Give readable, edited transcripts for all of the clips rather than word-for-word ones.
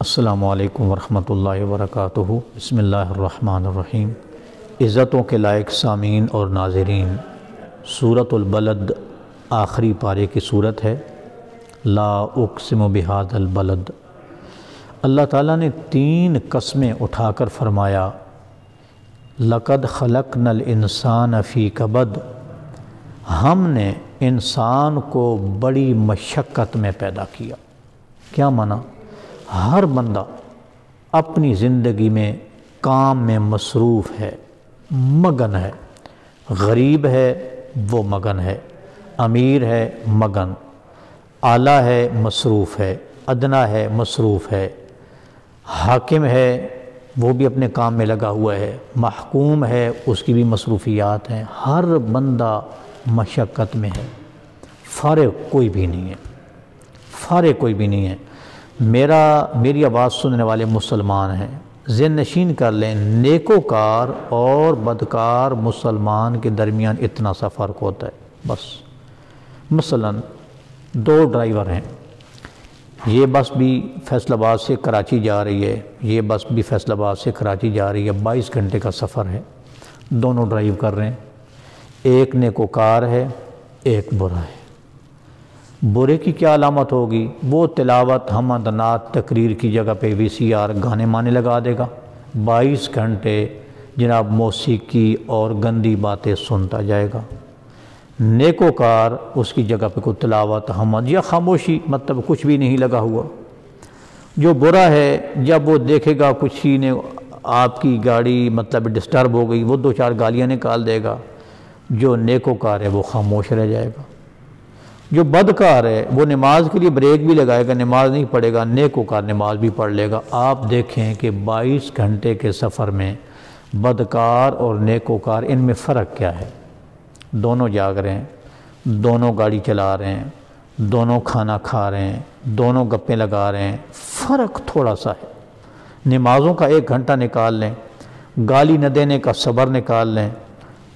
السلام علیکم ورحمۃ اللہ وبرکاتہ۔ بسم اللہ الرحمن الرحیم۔ عزتوں کے لائق سامعین اور ناظرین، سورۃ البلد آخری پارے کی صورت ہے۔ لا اقسم بہذا البلد۔ اللہ تعالیٰ نے 3 قسمیں اٹھا کر فرمایا، لقد خلقنا الانسان فی کبد، ہم نے انسان کو بڑی مشقت میں پیدا کیا۔ کیا معنی؟ ہر بندہ اپنی زندگی میں کام میں مصروف ہے، مگن ہے۔ غریب ہے وہ مگن ہے، امیر ہے مگن، اعلیٰ ہے مصروف ہے، ادنا ہے مصروف ہے، حاکم ہے وہ بھی اپنے کام میں لگا ہوا ہے، محکوم ہے اس کی بھی مصروفیات ہیں۔ ہر بندہ مشقت میں ہے، فارغ کوئی بھی نہیں ہے، فارغ کوئی بھی نہیں ہے۔ میری آواز سننے والے مسلمان ہیں، ذہن نشین کر لیں، نیکوکار اور بدکار مسلمان کے درمیان اتنا سا فرق ہوتا ہے بس۔ مثلا 2 ڈرائیور ہیں، یہ بس بھی فیصل آباد سے کراچی جا رہی ہے، یہ بس بھی فیصل آباد سے کراچی جا رہی ہے، 22 گھنٹے کا سفر ہے، دونوں ڈرائیو کر رہے ہیں۔ ایک نیکوکار ہے، ایک برا ہے۔ برے کی کیا علامت ہوگی؟ وہ تلاوت حمد نعت تقریر کی جگہ پہ VCR گانے مانے لگا دے گا، 22 گھنٹے جناب موسیقی اور گندی باتیں سنتا جائے گا۔ نیکوکار اس کی جگہ پہ کوئی تلاوت حمد یا خاموشی، مطلب کچھ بھی نہیں لگا ہوا۔ جو برا ہے جب وہ دیکھے گا کچھ ہی نے آپ کی گاڑی مطلب ڈسٹرب ہو گئی، وہ 2-4 گالیاں نکال دے گا۔ جو نیکوکار ہے وہ خاموش رہ جائے گا۔ جو بدکار ہے وہ نماز کے لیے بریک بھی لگائے گا، نماز نہیں پڑھے گا، نیکوکار نماز بھی پڑھ لے گا۔ آپ دیکھیں کہ 22 گھنٹے کے سفر میں بدکار اور نیکوکار ان میں فرق کیا ہے؟ دونوں جاگ رہے ہیں، دونوں گاڑی چلا رہے ہیں، دونوں کھانا کھا رہے ہیں، دونوں گپیں لگا رہے ہیں، فرق تھوڑا سا ہے۔ نمازوں کا 1 گھنٹہ نکال لیں، گالی نہ دینے کا صبر نکال لیں،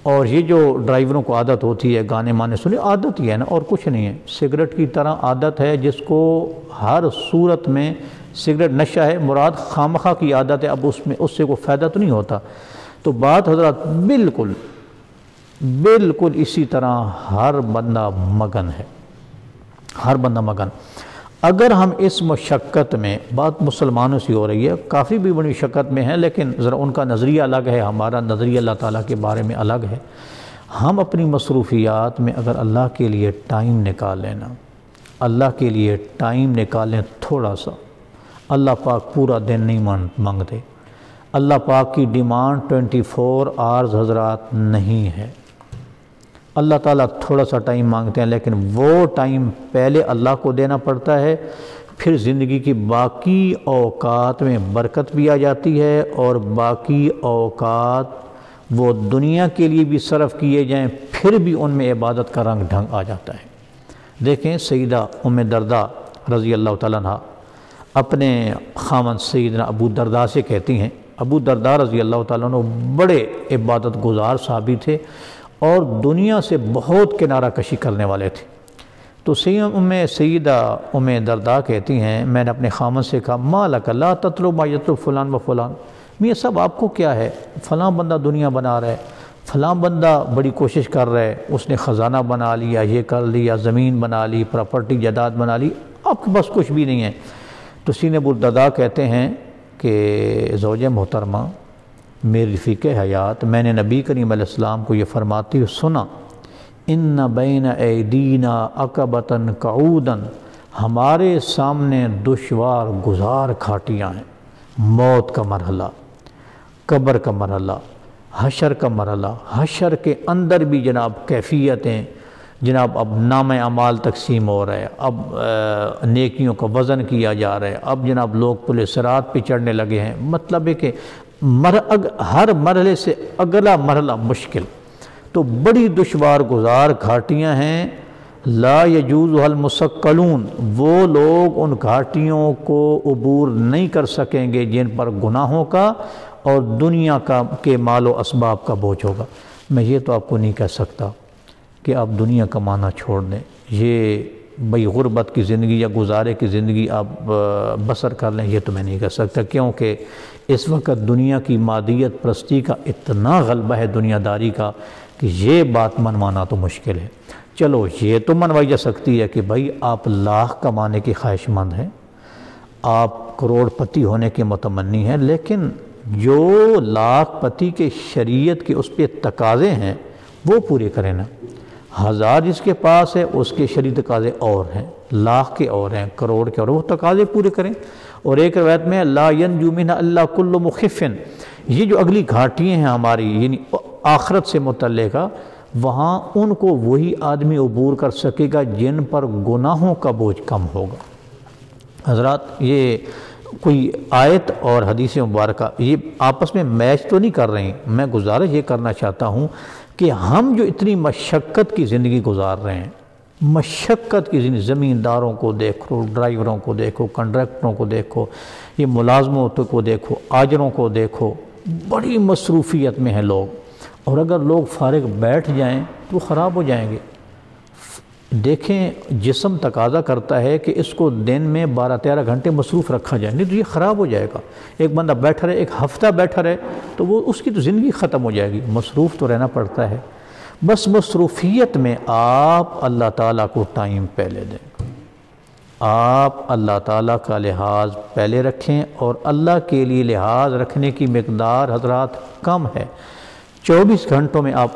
اور یہ جو ڈرائیوروں کو عادت ہوتی ہے گانے مانے سنے، عادت ہی ہے نا اور کچھ نہیں ہے۔ سگریٹ کی طرح عادت ہے جس کو ہر صورت میں سگریٹ نشہ ہے، مراد خامخواہ کی عادت ہے، اب اس سے کوئی فائدہ تو نہیں ہوتا۔ تو بات حضرات بالکل اسی طرح ہر بندہ مگن ہے، ہر بندہ مگن۔ اگر ہم اس مشقت میں، بات مسلمانوں سے ہو رہی ہے، کافی بھی بڑی مشقت میں ہیں لیکن ذرا ان کا نظریہ الگ ہے، ہمارا نظریہ اللہ تعالیٰ کے بارے میں الگ ہے۔ ہم اپنی مصروفیات میں اگر اللہ کے لیے ٹائم نکال لینا، اللہ کے لیے ٹائم نکالیں تھوڑا سا، اللہ پاک پورا دن نہیں مانگتے۔ اللہ پاک کی ڈیمانڈ 24 آورز حضرات نہیں ہے۔ اللہ تعالیٰ تھوڑا سا ٹائم مانگتے ہیں لیکن وہ ٹائم پہلے اللہ کو دینا پڑتا ہے، پھر زندگی کی باقی اوقات میں برکت بھی آ جاتی ہے، اور باقی اوقات وہ دنیا کے لیے بھی صرف کیے جائیں پھر بھی ان میں عبادت کا رنگ ڈھنگ آ جاتا ہے۔ دیکھیں سیدہ ام درداء رضی اللہ تعالیٰ عنہ اپنے خاوند سیدنا ابو درداء سے کہتی ہیں، ابو درداء رضی اللہ تعالیٰ عنہ بڑے عبادت گزار صحابی تھے اور دنیا سے بہت کنارہ کشی کرنے والے تھے۔ تو سیدہ ام درداء کہتی ہیں، میں نے اپنے خامن سے کہا، ما لک لا تطلب ما یطلب فلان و فلان، میاں صاحب آپ کو کیا ہے؟ فلاں بندہ دنیا بنا رہا ہے، فلاں بندہ بڑی کوشش کر رہا ہے، اس نے خزانہ بنا لیا، یہ کر لیا، زمین بنا لی، پراپرٹی جائیداد بنا لی، آپ کے پاس کچھ بھی نہیں ہے۔ تو سیدنا ابو درداء کہتے ہیں کہ زوج محترمہ، میری رفیق حیات، میں نے نبی کریم علیہ السلام کو یہ فرماتی ہوئی سنا، ان بین ایدینا عقبۃ قعودا، ہمارے سامنے دشوار گزار گھاٹیاں ہیں، موت کا مرحلہ، قبر کا مرحلہ، حشر کا مرحلہ۔ حشر کے اندر بھی جناب کیفیتیں، جناب اب نام اعمال تقسیم ہو رہا ہے، اب نیکیوں کا وزن کیا جا رہا ہے، اب جناب لوگ پل صراط پہ چڑھنے لگے ہیں۔ مطلب ہے کہ ہر مرحلے سے اگلا مرحلہ مشکل، تو بڑی دشوار گزار گھاٹیاں ہیں۔ لا یجوزها المثقلون، وہ لوگ ان گھاٹیوں کو عبور نہیں کر سکیں گے جن پر گناہوں کا اور دنیا کے مال و اسباب کا بوجھ ہوگا۔ میں یہ تو آپ کو نہیں کہہ سکتا کہ آپ دنیا کمانا چھوڑ دیں، یہ بھئی غربت کی زندگی یا گزارے کی زندگی آپ بسر کر لیں، یہ تو میں نہیں کر سکتا، کیونکہ اس وقت دنیا کی مادیت پرستی کا اتنا غلبہ ہے، دنیا داری کا، کہ یہ بات منوانا تو مشکل ہے۔ چلو یہ تو منوائی جا سکتی ہے کہ بھئی آپ لاکھ کمانے کی خواہش مند ہیں، آپ کروڑ پتی ہونے کے متمنی ہیں، لیکن جو لاکھ پتی کے شریعت کے اس پہ تقاضے ہیں وہ پورے کریں نا۔ ہزار جس کے پاس ہے اس کے شرعی تقاضے اور ہیں، لاکھ کے اور ہیں، کروڑ کے اور، وہ تقاضے پورے کریں۔ اور ایک روایت میں لا ینجو منھا الا کل مخف، یہ جو اگلی گھاٹیاں ہیں ہماری یعنی آخرت سے متعلقہ، وہاں ان کو وہی آدمی عبور کر سکے گا جن پر گناہوں کا بوجھ کم ہوگا۔ حضرات یہ کوئی آیت اور حدیث مبارکہ یہ آپس میں میچ تو نہیں کر رہے ہیں، میں گزارش یہ کرنا چاہتا ہوں کہ ہم جو اتنی مشقت کی زندگی گزار رہے ہیں، مشقت کی زندگی، زمینداروں کو دیکھو، ڈرائیوروں کو دیکھو، کنڈکٹروں کو دیکھو، یہ ملازموں کو دیکھو، آجروں کو دیکھو، بڑی مصروفیت میں ہیں لوگ، اور اگر لوگ فارغ بیٹھ جائیں تو خراب ہو جائیں گے۔ دیکھیں جسم تقاضا کرتا ہے کہ اس کو دن میں 12-13 گھنٹے مصروف رکھا جائے، نہیں تو یہ خراب ہو جائے گا۔ ایک بندہ بیٹھا رہے، ایک ہفتہ بیٹھا رہے تو وہ اس کی تو زندگی ختم ہو جائے گی۔ مصروف تو رہنا پڑتا ہے، بس مصروفیت میں آپ اللہ تعالیٰ کو ٹائم پہلے دیں، آپ اللہ تعالیٰ کا لحاظ پہلے رکھیں، اور اللہ کے لیے لحاظ رکھنے کی مقدار حضرات کم ہے۔ 24 گھنٹوں میں آپ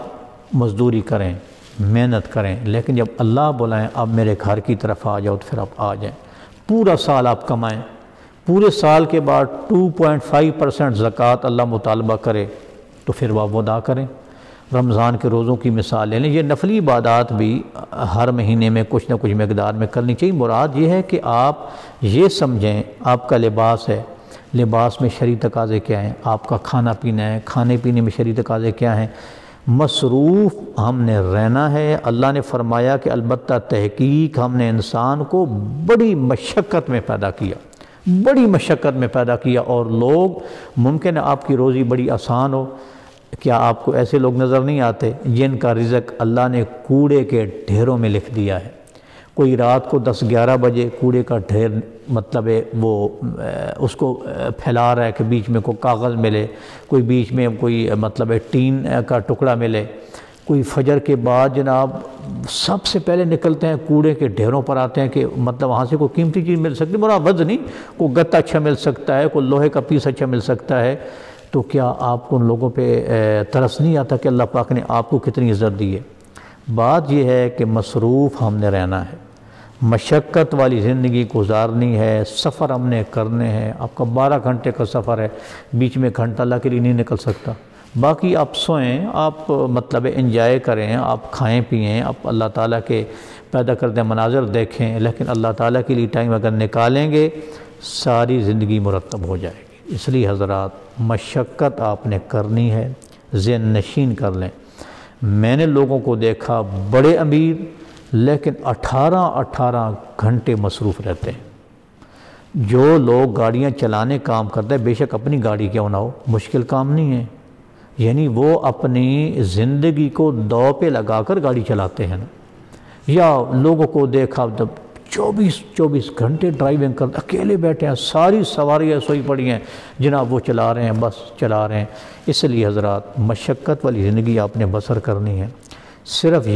مزدوری کریں، محنت کریں، لیکن جب اللہ بلائیں اب میرے گھر کی طرف آ جاؤ تو پھر آپ آ جائیں۔ پورا سال آپ کمائیں، پورے سال کے بعد 2.5% زکوٰۃ اللہ مطالبہ کرے تو پھر وہ ادا کریں۔ رمضان کے روزوں کی مثال لے لیں، یہ نفلی عبادات بھی ہر مہینے میں کچھ نہ کچھ مقدار میں کرنی چاہیے۔ مراد یہ ہے کہ آپ یہ سمجھیں آپ کا لباس ہے، لباس میں شرعی تقاضے کیا ہیں، آپ کا کھانا پینا ہے، کھانے پینے میں شرعی تقاضے کیا ہیں۔ مصروف ہم نے رہنا ہے۔ اللہ نے فرمایا کہ البتہ تحقیق ہم نے انسان کو بڑی مشقت میں پیدا کیا، بڑی مشقت میں پیدا کیا، اور لوگ ممکن ہے آپ کی روزی بڑی آسان ہو، کیا آپ کو ایسے لوگ نظر نہیں آتے جن کا رزق اللہ نے کوڑے کے ڈھیروں میں لکھ دیا ہے؟ کوئی رات کو 10-11 بجے کوڑے کا ڈھیر مطلب ہے وہ اس کو پھیلا رہا ہے کہ بیچ میں کوئی کاغذ ملے، کوئی بیچ میں کوئی مطلب ہے ٹین کا ٹکڑا ملے، کوئی فجر کے بعد جناب سب سے پہلے نکلتے ہیں کوڑے کے ڈھیروں پر آتے ہیں کہ مطلب وہاں سے کوئی قیمتی چیز مل سکتی ہے، برا وزن نہیں، کوئی گتا اچھا مل سکتا ہے، کوئی لوہے کا پیس اچھا مل سکتا ہے۔ تو کیا آپ کو ان لوگوں پہ ترس نہیں آتا کہ اللہ پاک نے آپ کو کتنی عزت دی ہے؟ بات یہ ہے کہ مصروف ہم نے رہنا ہے، مشقت والی زندگی گزارنی ہے، سفر ہم نے کرنے ہیں۔ آپ کا 12 گھنٹے کا سفر ہے، بیچ میں گھنٹہ اللہ کے لیے نہیں نکل سکتا، باقی آپ سوئیں، آپ مطلب انجوائے کریں، آپ کھائیں پئیں، آپ اللہ تعالیٰ کے پیدا کردہ مناظر دیکھیں، لیکن اللہ تعالیٰ کے لیے ٹائم اگر نکالیں گے ساری زندگی مرتب ہو جائے گی۔ اس لیے حضرات مشقت آپ نے کرنی ہے، ذہن نشین کر لیں۔ میں نے لوگوں کو دیکھا بڑے امیر لیکن 18 گھنٹے مصروف رہتے ہیں۔ جو لوگ گاڑیاں چلانے کام کرتے ہیں، بے شک اپنی گاڑی کیوں نہ ہو، مشکل کام نہیں ہے، یعنی وہ اپنی زندگی کو دو پہ لگا کر گاڑی چلاتے ہیں نا۔ یا لوگوں کو دیکھا جب 24 گھنٹے ڈرائیونگ کرتے، اکیلے بیٹھے ہیں، ساری سواریاں سوئی پڑی ہیں جناب، وہ چلا رہے ہیں، بس چلا رہے ہیں۔ اس لیے حضرات مشقت والی زندگی آپ نے بسر کرنی ہے۔ صرف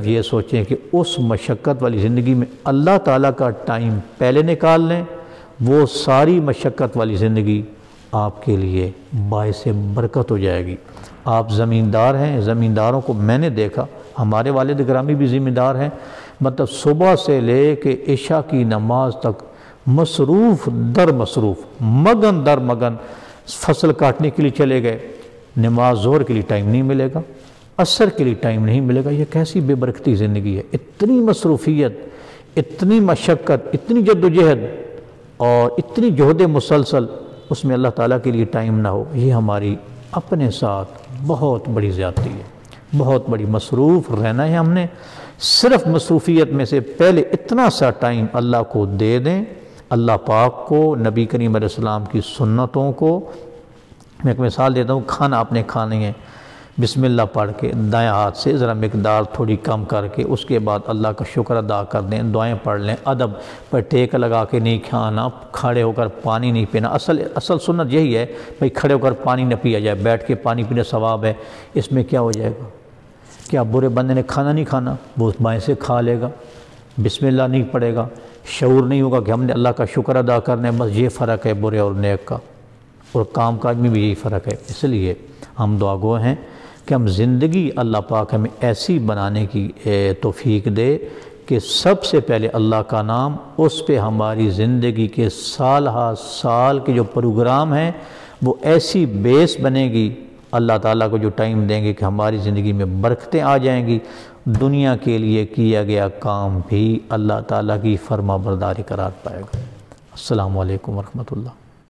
یہ سوچیں کہ اس مشقت والی زندگی میں اللہ تعالیٰ کا ٹائم پہلے نکال لیں، وہ ساری مشقت والی زندگی آپ کے لیے باعث برکت ہو جائے گی۔ آپ زمیندار ہیں، زمینداروں کو میں نے دیکھا، ہمارے والد گرامی بھی زمیندار ہیں، مطلب صبح سے لے کے عشاء کی نماز تک مصروف در مصروف، مگن در مگن، فصل کاٹنے کے لیے چلے گئے، نماز ظہر کے لیے ٹائم نہیں ملے گا، عصر کے لیے ٹائم نہیں ملے گا۔ یہ کیسی بے برکتی زندگی ہے؟ اتنی مصروفیت، اتنی مشقت، اتنی جد و جہد اور اتنی جہد مسلسل، اس میں اللہ تعالیٰ کے لیے ٹائم نہ ہو، یہ ہماری اپنے ساتھ بہت بڑی زیادتی ہے، بہت بڑی۔ مصروف رہنا ہے ہم نے، صرف مصروفیت میں سے پہلے اتنا سا ٹائم اللہ کو دے دیں، اللہ پاک کو، نبی کریم علیہ السلام کی سنتوں کو۔ میں ایک مثال دیتا ہوں، کھانا آپ نے کھانی ہے، بسم اللہ پڑھ کے دائیں ہاتھ سے ذرا مقدار تھوڑی کم کر کے اس کے بعد اللہ کا شکر ادا کر دیں، دعائیں پڑھ لیں، ادب پر ٹیک لگا کے نہیں کھانا، کھڑے ہو کر پانی نہیں پینا۔ اصل سنت یہی ہے بھئی کھڑے ہو کر پانی نہ پیا جائے، بیٹھ کے پانی پینے ثواب ہے۔ اس میں کیا ہو جائے گا؟ کیا برے بندے نے کھانا نہیں کھانا، وہ بائیں سے کھا لے گا، بسم اللہ نہیں پڑھے گا، شعور نہیں ہوگا کہ ہم نے اللہ کا شکر ادا کرنا ہے۔ بس یہ فرق ہے برے اور نیک کا، اور کام کاج میں بھی یہی فرق ہے۔ اس لیے ہم دعا گو ہیں کہ ہم زندگی اللہ پاک ہمیں ایسی بنانے کی توفیق دے کہ سب سے پہلے اللہ کا نام، اس پہ ہماری زندگی کے سال ہا سال کے جو پروگرام ہیں وہ ایسی بیس بنے گی، اللہ تعالیٰ کو جو ٹائم دیں گے کہ ہماری زندگی میں برکتیں آ جائیں گی، دنیا کے لیے کیا گیا کام بھی اللہ تعالیٰ کی فرما برداری قرار پائے گا۔ السلام علیکم ورحمۃ اللہ۔